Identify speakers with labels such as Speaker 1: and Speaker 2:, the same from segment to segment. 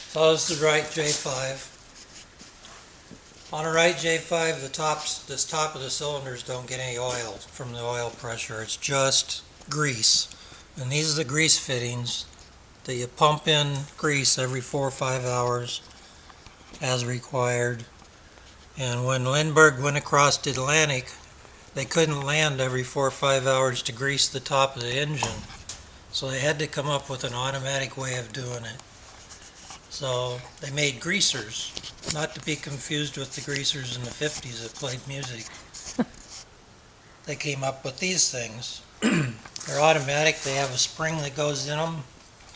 Speaker 1: So this is the right J5. On a right J5, this top of the cylinders don't get any oil from the oil pressure. It's just grease. And these are the grease fittings that you pump in grease every 4 or 5 hours as required. And when Lindbergh went across the Atlantic, they couldn't land every 4 or 5 hours to grease the top of the engine. So they had to come up with an automatic way of doing it. So they made greasers, not to be confused with the greasers in the 50s that played music. They came up with these things. They're automatic. They have a spring that goes in them.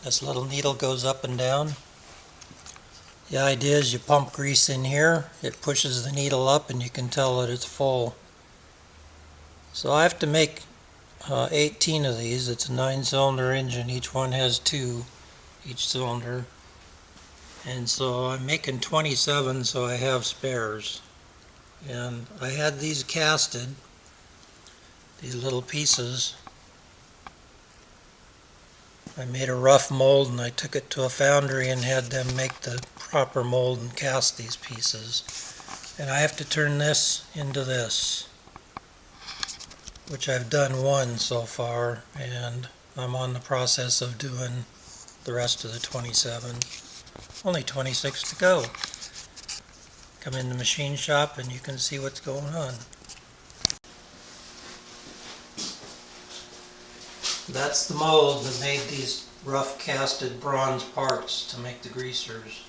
Speaker 1: This little needle goes up and down. The idea is you pump grease in here, it pushes the needle up, and you can tell that it's full. So I have to make 18 of these. It's a 9-cylinder engine. Each one has 2 each cylinder. And so I'm making 27, so I have spares. And I had these casted, these little pieces. I made a rough mold and I took it to a foundry and had them make the proper mold and cast these pieces. And I have to turn this into this, which I've done one so far, and I'm on the process of doing the rest of the 27. Only 26 to go. Come in the machine shop and you can see what's going on. That's the mold that made these rough casted bronze parts to make the greasers.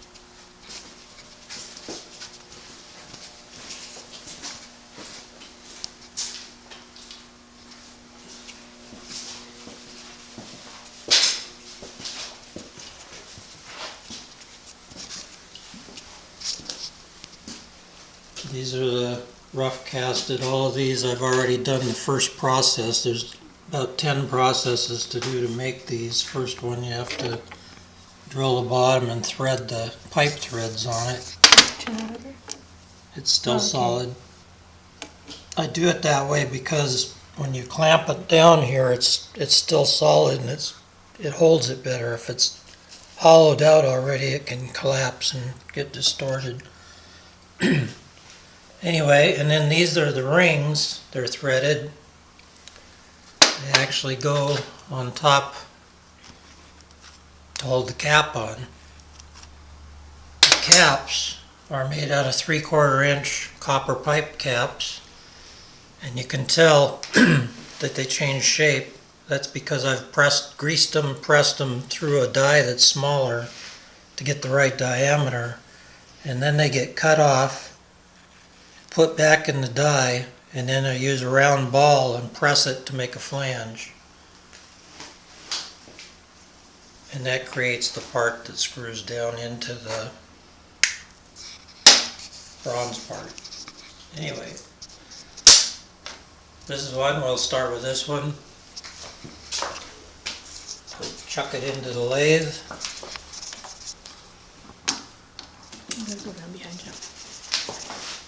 Speaker 1: These are the rough casted. All of these I've already done the first process. There's about 10 processes to do to make these. First one you have to drill the bottom and thread the pipe threads on it. It's still solid. I do it that way because when you clamp it down here, it's still solid and it holds it better. If it's hollowed out already, it can collapse and get distorted. Anyway, and then these are the rings. They're threaded. They actually go on top to hold the cap on. The caps are made out of 3/4 inch copper pipe caps, and you can tell that they change shape. That's because I've greased them, pressed them through a die that's smaller to get the right diameter, and then they get cut off, put back in the die, and then I use a round ball and press it to make a flange. And that creates the part that screws down into the bronze part. Anyway, this is one. We'll start with this one. Chuck it into the lathe.
Speaker 2: I'm gonna go down behind you.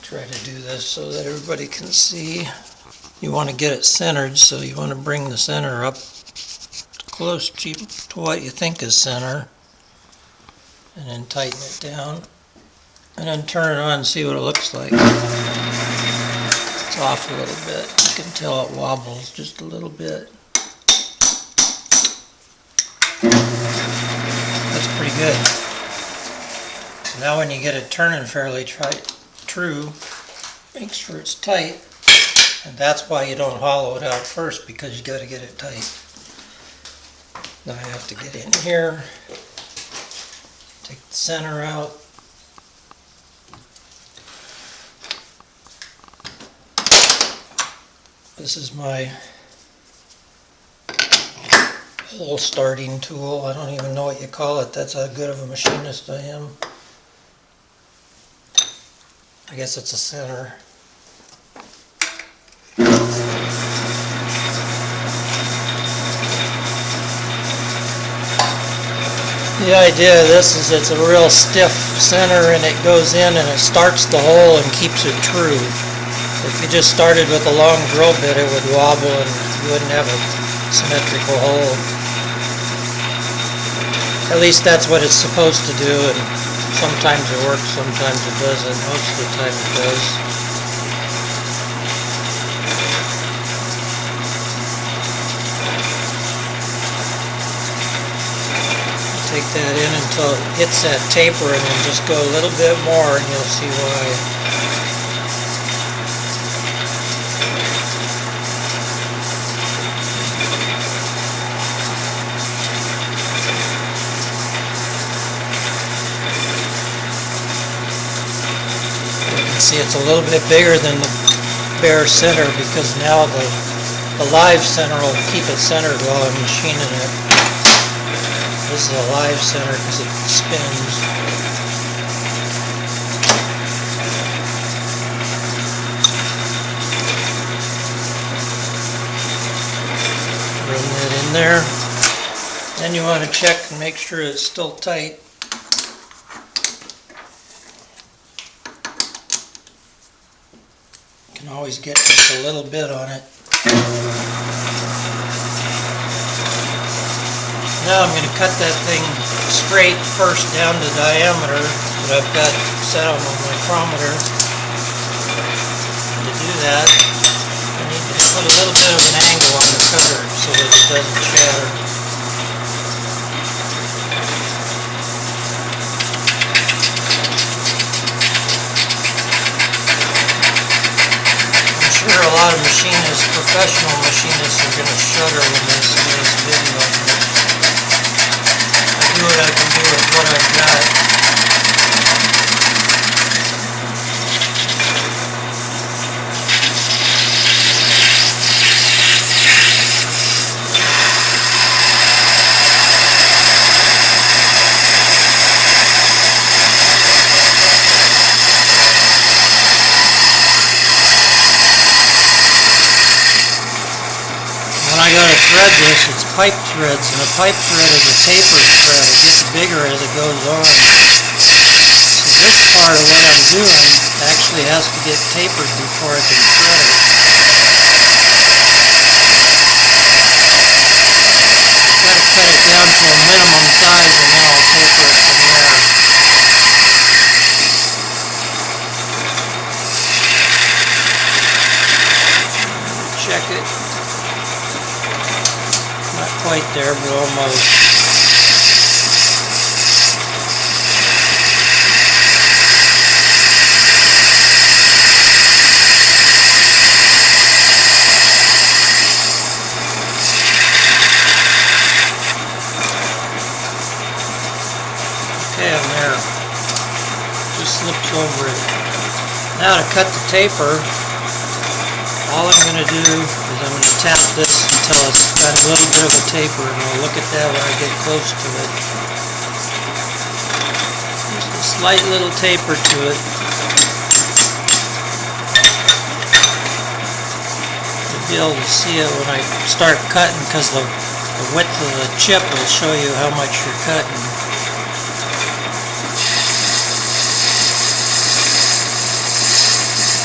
Speaker 1: Try to do this so that everybody can see. You want to get it centered, so you want to bring the center up close to what you think is center, and then tighten it down, and then turn it on and see what it looks like. It's off a little bit. You can tell it wobbles just a little bit. That's pretty good. Now when you get it turning fairly true, make sure it's tight, and that's why you don't hollow it out first, because you got to get it tight. Now I have to get in here, take the center out. This is my hole starting tool. I don't even know what you call it. That's how good of a machinist I am. I guess it's a center. The idea of this is it's a real stiff center, and it goes in and it starts the hole and keeps it true. If you just started with a long drill bit, it would wobble and you wouldn't have a symmetrical hole. At least that's what it's supposed to do, and sometimes it works, sometimes it doesn't. Most of the time it does. Take that in until it hits that taper, and then just go a little bit more, and you'll see why. See, it's a little bit bigger than the bare center because now the live center will keep it centered while I'm machining it. This is a live center because it spins. Run that in there. Then you want to check and make sure it's still tight. Can always get just a little bit on it. Now I'm going to cut that thing straight first down to diameter that I've got set on my micrometer. And to do that, I need to put a little bit of an angle on the cutter so that it doesn't shatter. A lot of machinists, professional machinists, are going to shudder when they see this video. I do what I can do with what I've got. I gotta thread this, it's pipe threads, and a pipe thread is a tapered thread. It gets bigger as it goes on. So this part of what I'm doing actually has to get tapered before I can thread it. Try to cut it down to a minimum size and then I'll taper it from there. Check it. Not quite there, but almost. Okay, I'm there. Just slips over it. Now to cut the taper, all I'm going to do is I'm going to tap this until it's got a little bit of a taper, and I'll look at that when I get close to it. Just a slight little taper to it. You'll be able to see it when I start cutting because the width of the chip will show you how much you're cutting.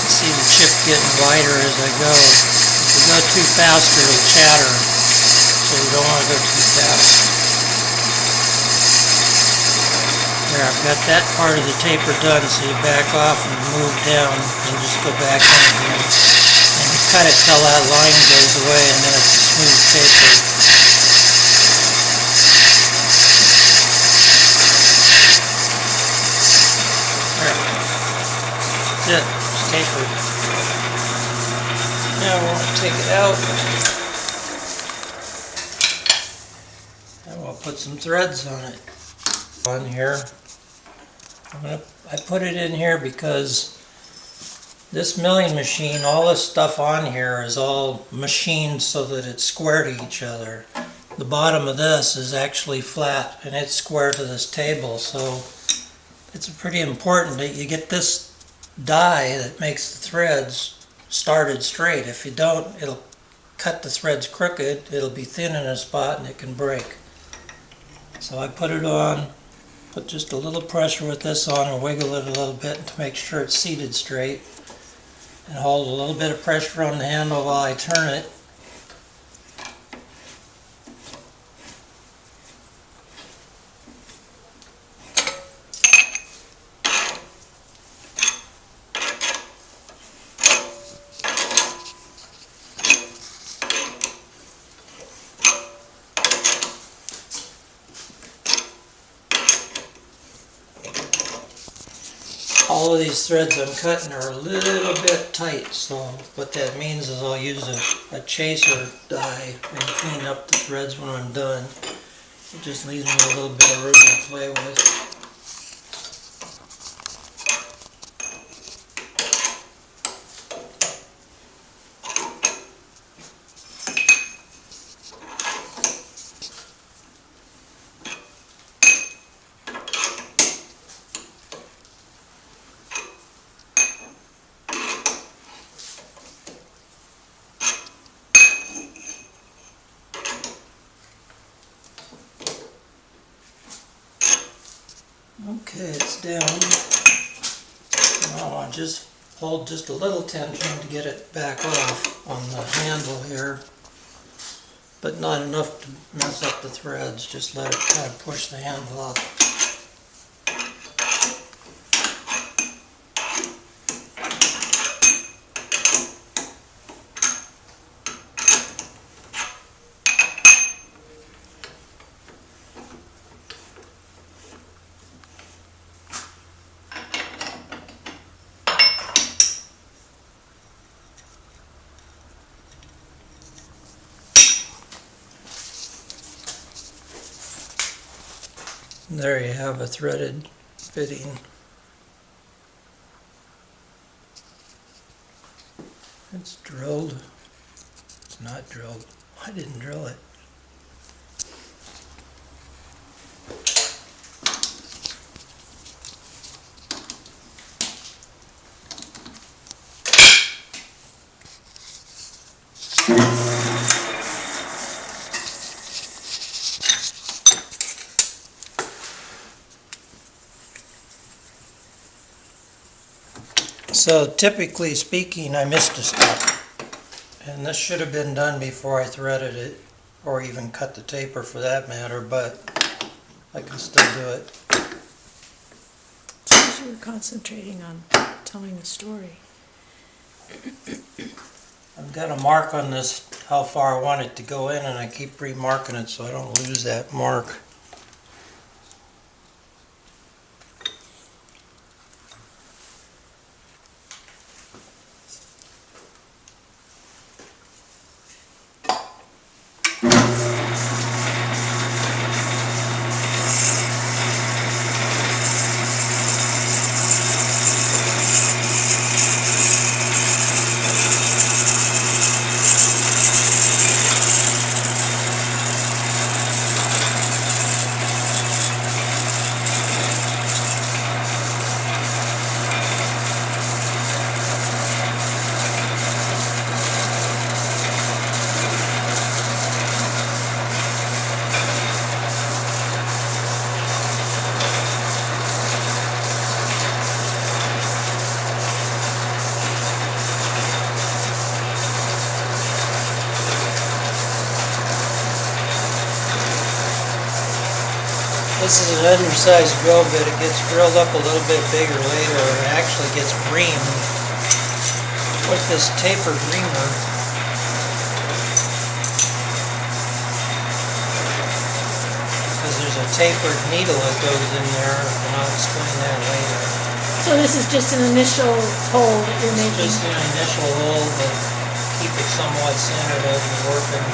Speaker 1: See the chip getting wider as I go. If you go too fast, it'll chatter, so you don't want to go too fast. There, I've got that part of the taper done, so you back off and move down, and just go back in again. And you cut it till that line goes away, and then it's a smooth taper. There. That's it. It's tapered. Now we'll take it out, and we'll put some threads on it. On here, I put it in here because this milling machine, all this stuff on here is all machined so that it's square to each other. The bottom of this is actually flat and it's square to this table, so it's pretty important that you get this die that makes the threads started straight. If you don't, it'll cut the threads crooked, it'll be thin in a spot and it can break. So I put it on, put just a little pressure with this on and wiggle it a little bit to make sure it's seated straight, and hold a little bit of pressure on the handle while I turn it. All of these threads I'm cutting are a little bit tight, so what that means is I'll use a chaser die and clean up the threads when I'm done. It just leaves me a little bit of room to play with. Okay, it's down. Now I'll just hold just a little tension to get it back off on the handle here, but not enough to mess up the threads. Just let it kind of push the handle up. There you have a threaded fitting. It's drilled. It's not drilled. I didn't drill it. So typically speaking, I missed a step, and this should have been done before I threaded it, or even cut the taper for that matter, but I can still do it.
Speaker 2: It's because you were concentrating on telling the story.
Speaker 1: I've got a mark on this, how far I want it to go in, and I keep remarking it so I don't lose that mark. This is an undersized drill bit. It gets drilled up a little bit bigger later, and it actually gets reamed with this tapered reamer. Because there's a tapered needle that goes in there, and I'll explain that later.
Speaker 2: So this is just an initial hole that you're making?
Speaker 1: Just an initial hole to keep it somewhat centered as we're working.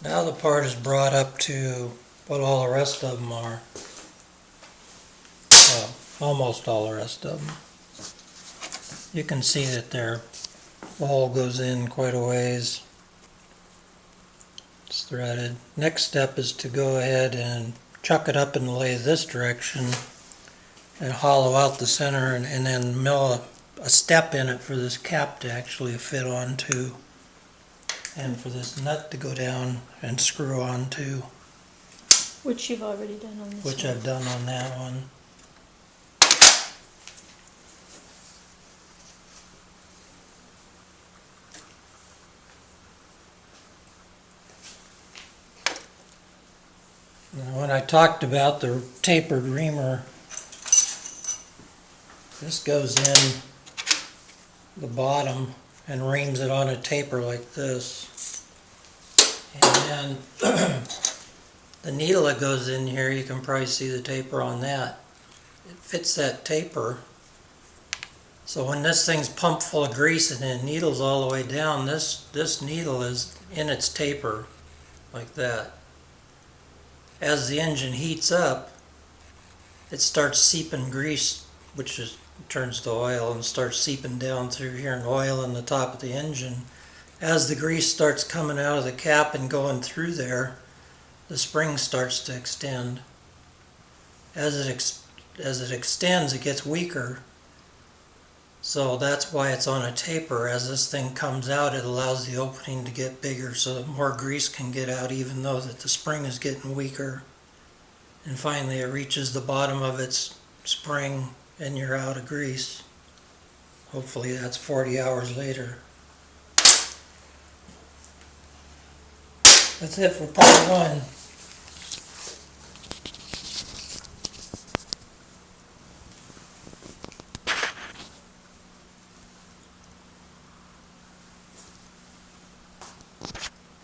Speaker 1: Now the part is brought up to what all the rest of them are. Well, almost all the rest of them. You can see that their hole goes in quite a ways. It's threaded. Next step is to go ahead and chuck it up and lay this direction and hollow out the center and then mill a step in it for this cap to actually fit onto, and for this nut to go down and screw onto,
Speaker 2: Which you've already done on this one.
Speaker 1: which I've done on that one. Now, when I talked about the tapered reamer, this goes in the bottom and reams it on a taper like this. And then the needle that goes in here, you can probably see the taper on that. It fits that taper. So when this thing's pumped full of grease and the needle's all the way down, this needle is in its taper like that. As the engine heats up, it starts seeping grease, which turns to oil, and starts seeping down through here and oil in the top of the engine. As the grease starts coming out of the cap and going through there, the spring starts to extend. As it extends, it gets weaker. So that's why it's on a taper. As this thing comes out, it allows the opening to get bigger so that more grease can get out, even though that the spring is getting weaker. And finally it reaches the bottom of its spring and you're out of grease. Hopefully that's 40 hours later. That's it for part one.